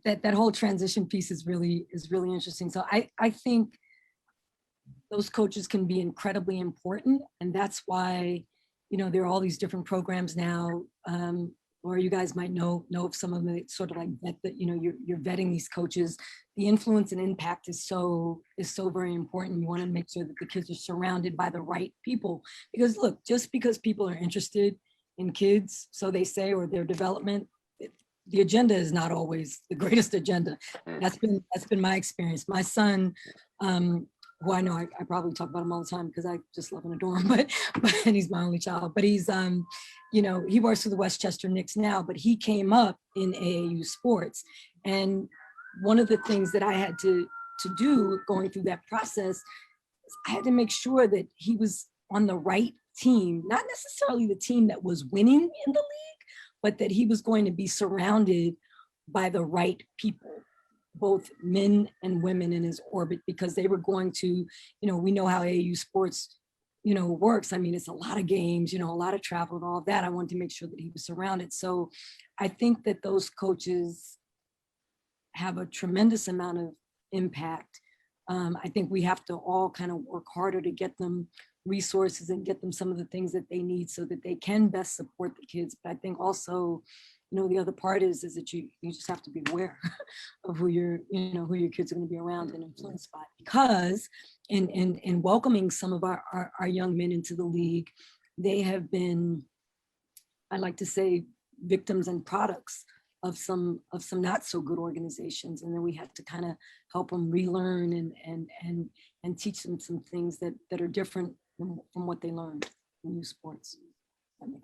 that whole transition piece is really interesting. So I think those coaches can be incredibly important, and that's why, you know, there are all these different programs now, or you guys might know of some of them that sort of like vet that, you know, you're vetting these coaches. The influence and impact is so very important. You want to make sure that the kids are surrounded by the right people, because look, just because people are interested in kids, so they say, or their development, the agenda is not always the greatest agenda. That's been my experience. My son, who I know I probably talk about him all the time because I just love and adore him, but and he's my only child. But he's you know, he works for the Westchester Knicks now, but he came up in AAU sports. And one of the things that I had to do going through that process is I had to make sure that he was on the right team, not necessarily the team that was winning in the league, but that he was going to be surrounded by the right people, both men and women in his orbit, because they were going to, you know, we know how AAU sports, you know, works. I mean, it's a lot of games, you know, a lot of travel and all of that. I wanted to make sure that he was surrounded. So I think that those coaches have a tremendous amount of impact. I think we have to all kind of work harder to get them resources and get them some of the things that they need so that they can best support the kids. But I think also, you know, the other part is that you just have to be aware of who your kids are going to be around and influenced by, because in welcoming some of our young men into the league, they have been, I like to say, victims and products of some not so good organizations, and then we had to kind of help them relearn and teach them some things that are different from what they learned in youth sports.